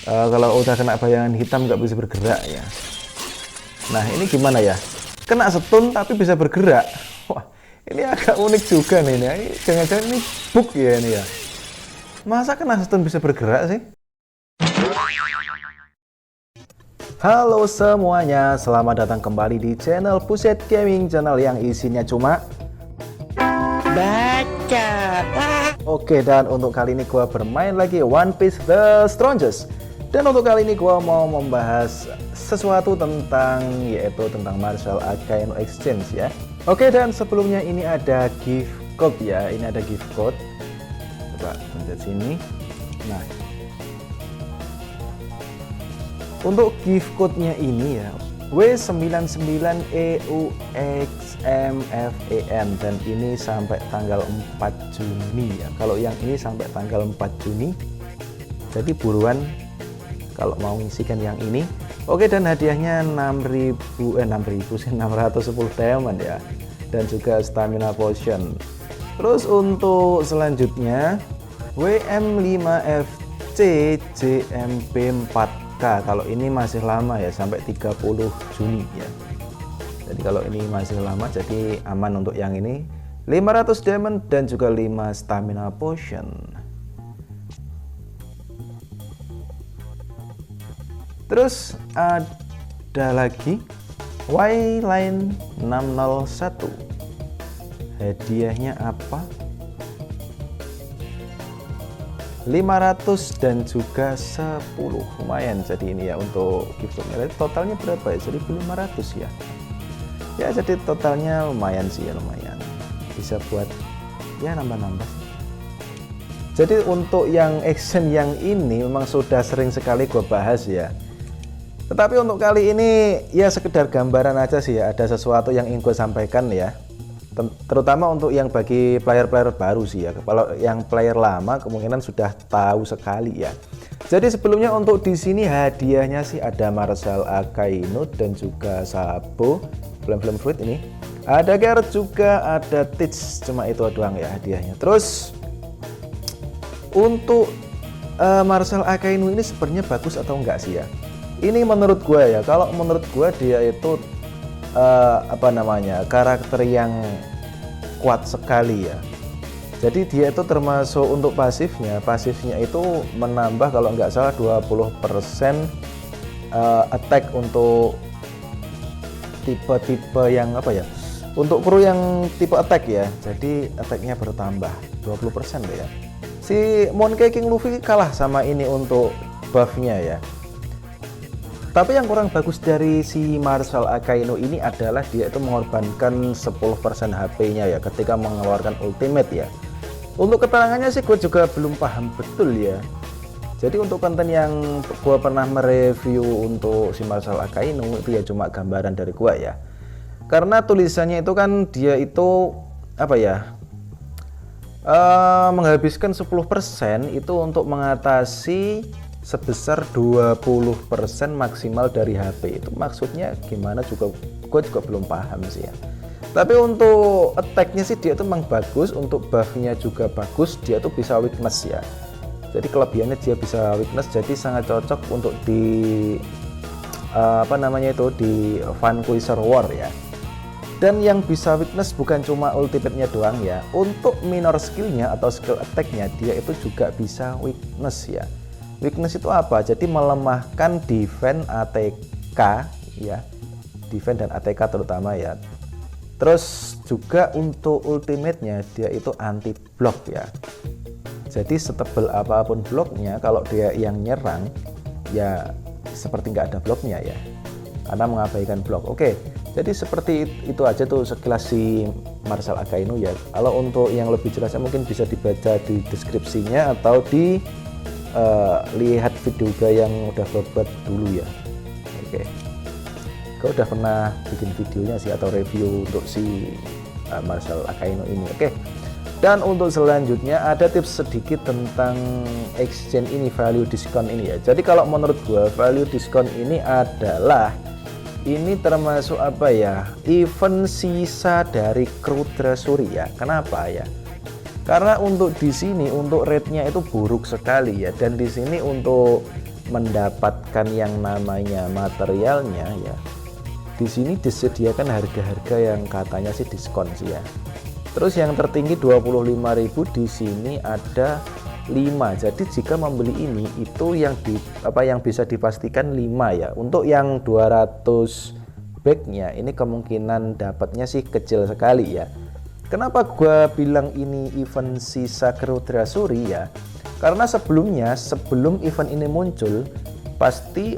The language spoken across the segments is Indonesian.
Kalau udah kena bayangan hitam nggak bisa bergerak ya. Nah ini gimana ya? Kena stun tapi bisa bergerak. Wah ini agak unik juga nih. Ini jangan-jangan ini bug ya ini ya. Masa kena stun bisa bergerak sih? Halo semuanya, selamat datang kembali di channel Puset Gaming, channel yang isinya cuma baca. Oke, dan untuk kali ini gua bermain lagi One Piece The Strongest. Dan untuk kali ini gua mau membahas sesuatu tentang Martial Akainu Exchange ya. Oke, dan sebelumnya ini ada gift code ya. Ini ada gift code. Coba pencet sini. Nah, untuk gift code-nya ini ya, W99EUXMFEN, dan ini sampai tanggal 4 Juni ya. Kalau yang ini sampai tanggal 4 Juni. Jadi buruan kalau mau ngisikan yang ini. Oke, dan hadiahnya 610 diamond ya. Dan juga stamina potion. Terus untuk selanjutnya WM5FC JMP4K. Kalau ini masih lama ya, sampai 30 Juni ya. Jadi kalau ini masih lama, jadi aman untuk yang ini. 500 diamond dan juga 5 stamina potion. Terus ada lagi Y-Line 601. Hadiahnya apa? 500 dan juga 10, lumayan. Jadi ini ya untuk gift code-nya. Totalnya berapa ya? 1.500 ya. Ya jadi totalnya lumayan sih ya, lumayan. Bisa buat ya nambah-nambah. Jadi untuk yang action yang ini memang sudah sering sekali gue bahas ya. Tetapi untuk kali ini ya sekedar gambaran aja sih ya. Ada sesuatu yang ingin gue sampaikan ya. Terutama untuk yang bagi player-player baru sih ya. Kalau yang player lama kemungkinan sudah tahu sekali ya. Jadi sebelumnya untuk di sini hadiahnya sih ada Martial Akainu dan juga Sabo, Flame Fruit ini. Ada Garrett juga, ada Teach, cuma itu doang ya hadiahnya. Terus untuk Martial Akainu ini sebenarnya bagus atau enggak sih ya? Ini menurut gue ya. Kalau menurut gue dia itu karakter yang kuat sekali ya. Jadi dia itu termasuk untuk pasifnya itu menambah kalau nggak salah 20% attack untuk tipe-tipe yang untuk kru yang tipe attack ya. Jadi attacknya bertambah 20% deh ya. Si Monkey King Luffy kalah sama ini untuk buffnya ya. Tapi yang kurang bagus dari si Martial Akainu ini adalah dia itu mengorbankan 10% HP-nya ya ketika mengeluarkan ultimate ya. Untuk keterangannya sih gue juga belum paham betul ya. Jadi untuk konten yang gue pernah mereview untuk si Martial Akainu itu ya cuma gambaran dari gue ya. Karena tulisannya itu kan dia itu menghabiskan 10% itu untuk mengatasi sebesar 20% maksimal dari HP. Itu maksudnya gimana juga gue juga belum paham sih ya. Tapi untuk attack-nya sih dia itu memang bagus, untuk buff-nya juga bagus, dia tuh bisa weakness ya. Jadi kelebihannya dia bisa weakness, jadi sangat cocok untuk di di Vanquisher War ya. Dan yang bisa weakness bukan cuma ultimate-nya doang ya. Untuk minor skill-nya atau skill attack-nya dia itu juga bisa weakness ya. Weakness itu apa? Jadi melemahkan defense ATK ya. Defense dan ATK terutama ya. Terus juga untuk ultimate-nya dia itu anti block ya. Jadi setebal apapun bloknya, kalau dia yang nyerang ya seperti nggak ada bloknya ya. Karena mengabaikan blok. Oke. Jadi seperti itu aja tuh sekilas si Martial Akainu ya. Kalau untuk yang lebih jelasnya mungkin bisa dibaca di deskripsinya atau di lihat video gue yang udah gue buat dulu ya. Oke, gue udah pernah bikin videonya sih atau review untuk si Martial Akainu ini. Oke, dan untuk selanjutnya ada tips sedikit tentang exchange ini, value discount ini ya. Jadi kalau menurut gue value discount ini adalah ini termasuk event sisa dari kru treasury ya. Kenapa ya? Karena untuk di sini untuk rate-nya itu buruk sekali ya, dan di sini untuk mendapatkan yang namanya materialnya ya, di sini disediakan harga-harga yang katanya sih diskon sih ya. Terus yang tertinggi 25.000, di sini ada 5. Jadi jika membeli ini itu yang bisa dipastikan 5 ya. Untuk yang 200 bagnya ini kemungkinan dapatnya sih kecil sekali ya. Kenapa gua bilang ini event sisa Crude Suri ya? Karena sebelum event ini muncul, pasti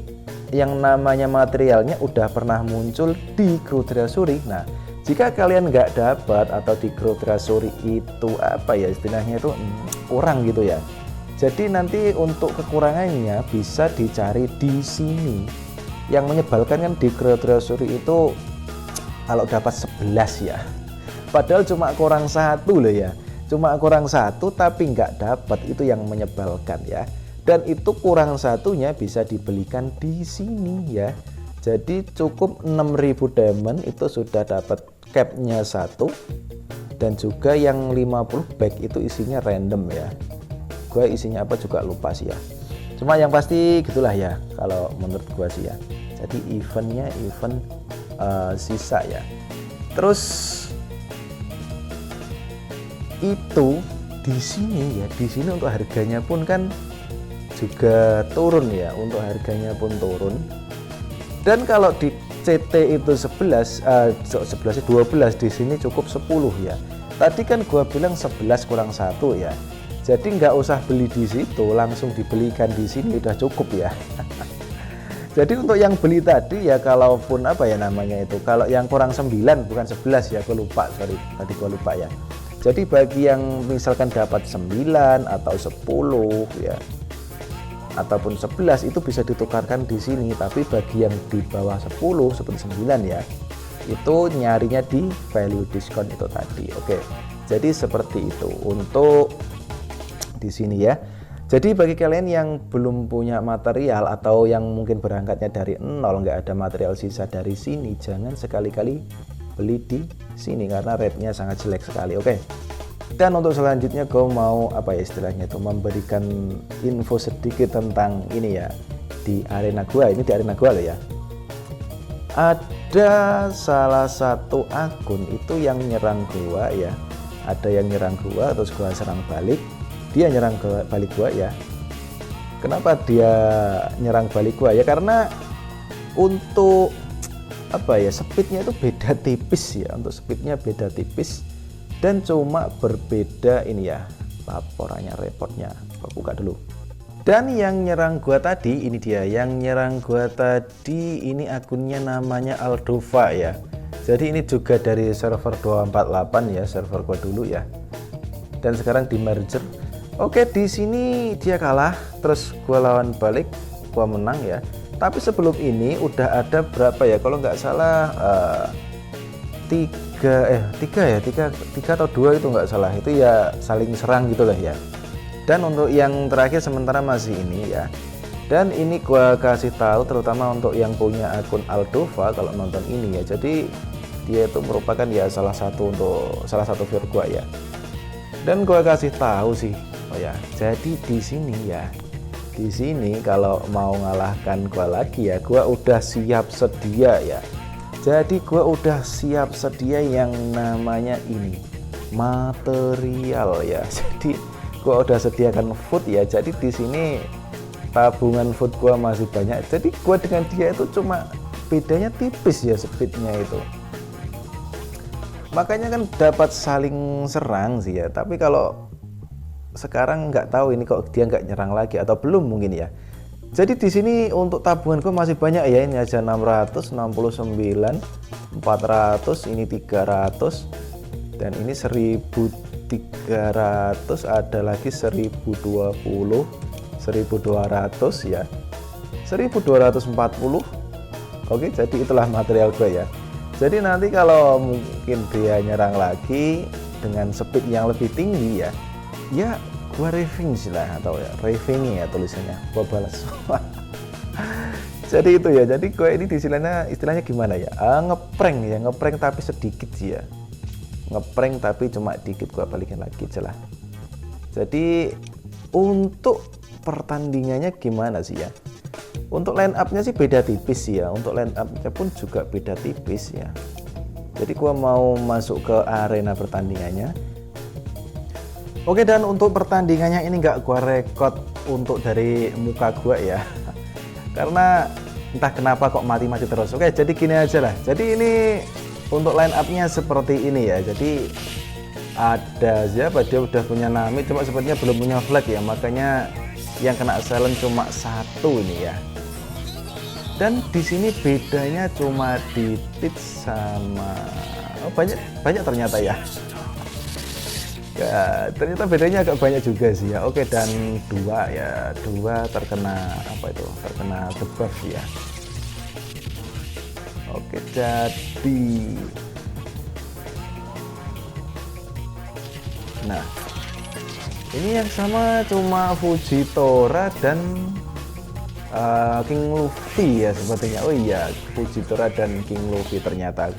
yang namanya materialnya udah pernah muncul di Crude Suri. Nah, jika kalian nggak dapat atau di Crude Suri itu istilahnya itu kurang gitu ya. Jadi nanti untuk kekurangannya bisa dicari di sini. Yang menyebalkan kan di Crude Suri itu kalau dapat 11 ya. Padahal cuma kurang 1 loh ya. Cuma kurang 1 tapi nggak dapat, itu yang menyebalkan ya. Dan itu kurang satunya bisa dibelikan di sini ya. Jadi cukup 6.000 diamond itu sudah dapat capnya 1, dan juga yang 50 bag itu isinya random ya. Gue isinya apa juga lupa sih ya. Cuma yang pasti gitulah ya kalau menurut gue sih ya. Jadi eventnya event sisa ya. Terus itu di sini ya, di sini untuk harganya pun kan juga turun ya, untuk harganya pun turun. Dan kalau di CT itu 12 di sini cukup 10 ya. Tadi kan gua bilang 11 kurang 1 ya. Jadi nggak usah beli di situ, langsung dibelikan di sini udah cukup ya. Jadi untuk yang beli tadi ya, kalaupun kalau yang kurang 9 bukan 11 ya, gua lupa, sorry tadi gua lupa ya. Jadi bagi yang misalkan dapat 9 atau 10 ya, ataupun 11 itu bisa ditukarkan di sini. Tapi bagi yang di bawah 10 seperti 9 ya, itu nyarinya di value diskon itu tadi. Oke. Jadi seperti itu untuk di sini ya. Jadi bagi kalian yang belum punya material atau yang mungkin berangkatnya dari nol, nggak ada material sisa dari sini, jangan sekali-kali beli di sini karena rate-nya sangat jelek sekali. Oke. Dan untuk selanjutnya gue mau istilahnya itu memberikan info sedikit tentang ini ya, di arena gua. Ini di arena gua loh ya. Ada salah satu akun itu yang nyerang gua ya. Ada yang nyerang gua terus gua serang balik. Dia nyerang balik gua ya. Kenapa dia nyerang balik gua ya? Karena untuk speednya itu beda tipis ya. Untuk speednya beda tipis. Dan cuma berbeda ini ya laporannya, reportnya. Gua buka dulu. Dan yang nyerang gua tadi, ini dia yang nyerang gua tadi, ini akunnya namanya Aldova ya. Jadi ini juga dari server 248 ya, server gua dulu ya. Dan sekarang di merger. Oke, di sini dia kalah, terus gua lawan balik, gua menang ya. Tapi sebelum ini udah ada berapa ya? Kalau nggak salah 3 atau 2 itu nggak salah, itu ya saling serang gitulah ya. Dan untuk yang terakhir sementara masih ini ya. Dan ini gua kasih tahu terutama untuk yang punya akun Aldova kalau nonton ini ya. Jadi dia itu merupakan ya salah satu viewer gua ya. Dan gua kasih tahu sih, jadi di sini ya. Di sini kalau mau ngalahkan gua lagi ya, gua udah siap sedia ya. Jadi gue udah siap sedia yang namanya ini material ya. Jadi gue udah sediakan food ya. Jadi di sini tabungan food gue masih banyak. Jadi gue dengan dia itu cuma bedanya tipis ya speednya itu. Makanya kan dapat saling serang sih ya. Tapi kalau sekarang nggak tahu ini kok dia nggak nyerang lagi atau belum mungkin ya. Jadi di sini untuk tabunganku masih banyak ya, ini aja 669, 400, ini 300, dan ini 1300, ada lagi 1020, 1200 ya, 1240. Oke, jadi itulah material gue ya. Jadi nanti kalau mungkin dia nyerang lagi dengan speed yang lebih tinggi ya, ya gua revenge lah, atau ya revenge ya tulisannya, gua balas. Jadi itu ya, jadi gue ini istilahnya gimana ya, ngeprank tapi sedikit sih ya, ngeprank tapi cuma dikit, gua balikin lagi aja lah. Jadi untuk pertandingannya gimana sih ya, Untuk line up-nya sih beda tipis ya. Untuk line up-nya pun juga beda tipis ya. Jadi gua mau masuk ke arena pertandingannya. Oke, dan untuk pertandingannya ini nggak gua record untuk dari muka gua ya. Karena entah kenapa kok mati-mati terus. Oke, jadi gini aja lah. Jadi ini untuk line up-nya seperti ini ya. Jadi ada siapa, dia udah punya Nami, cuma sepertinya belum punya flag ya. Makanya yang kena silent cuma satu ini ya. Dan di sini bedanya cuma di Tit sama banyak ternyata ya. Ya, ternyata bedanya agak banyak juga sih ya. Oke, dan dua terkena terkena debuff ya. Oke, jadi nah ini yang sama cuma Fujitora dan King Luffy ya sepertinya. Oh iya, Fujitora dan King Luffy ternyata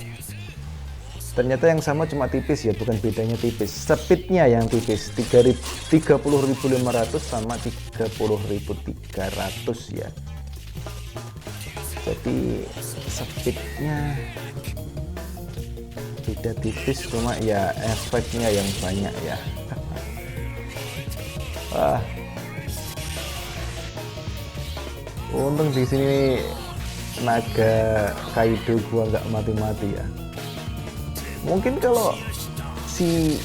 yang sama cuma tipis ya, bukan bedanya tipis. Speednya yang tipis 30.500 sama 30.300 ya. Jadi speednya beda tipis, cuma ya efeknya yang banyak ya. Wah, untung di sini naga Kaido gua nggak mati-mati ya. Mungkin kalau si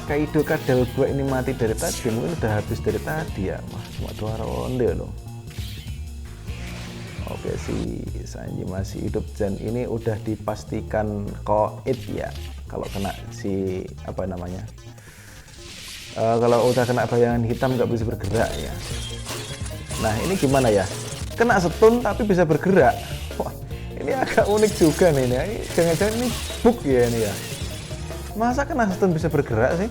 Kaido kadal gua ini mati dari tadi, mungkin udah habis dari tadi ya. Wah, cuma 2 ronde loh. Oke, si Sanji masih hidup dan ini udah dipastikan koit ya. Kalau kena si kalau udah kena bayangan hitam nggak bisa bergerak ya. Nah, ini gimana ya? Kena stun tapi bisa bergerak. Wah, ini agak unik juga nih. Ini jangan-jangan ini bug ya ini ya. Masa kena stun bisa bergerak sih?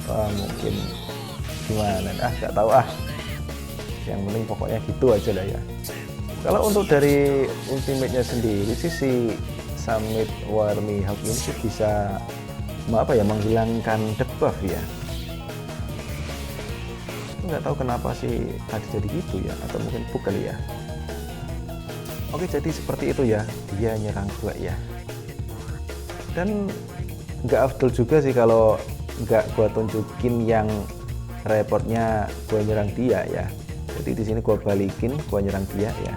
Wah, mungkin gimana? Nggak tahu ah. Yang penting pokoknya gitu aja lah ya. Kalau untuk dari ultimate-nya sendiri sih, si Summit War Mihawk ini sih bisa menghilangkan debuff ya. Nggak tahu kenapa sih tadi jadi gitu ya, atau mungkin bug kali ya. Oke, jadi seperti itu ya, dia nyerang gua ya. Dan nggak afdol juga sih kalau nggak gua tunjukin yang reportnya gua nyerang dia ya. Jadi di sini gua balikin, gua nyerang dia ya.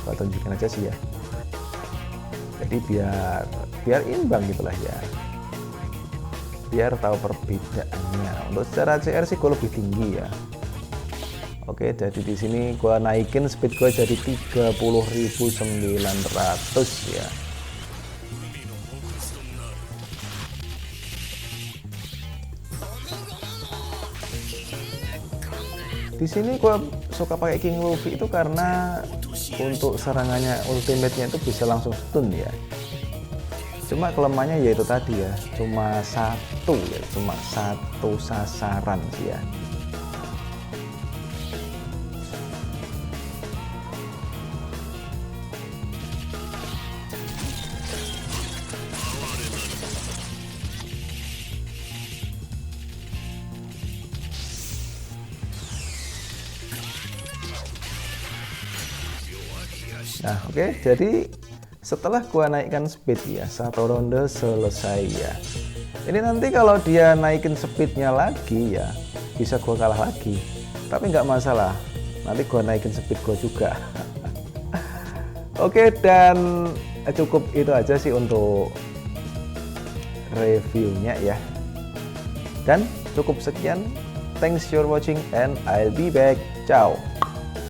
Gua tunjukin aja sih ya. Jadi biar imbang gitulah ya. Biar tahu perbedaannya. Untuk secara CR sih gua lebih tinggi ya. Oke, jadi di sini gua naikin speed gua jadi 30.900 ya. Di sini gua suka pakai King Luffy itu karena untuk serangannya ultimate-nya itu bisa langsung stun ya. Cuma kelemahannya yaitu tadi ya, cuma satu sasaran sih ya. Nah, oke, jadi setelah gua naikkan speed ya, 1 ronde selesai ya. Ini nanti kalau dia naikin speednya lagi ya, bisa gua kalah lagi. Tapi nggak masalah, nanti gua naikin speed gua juga. Oke, dan cukup itu aja sih untuk reviewnya ya. Dan cukup sekian. Thanks for watching and I'll be back. Ciao.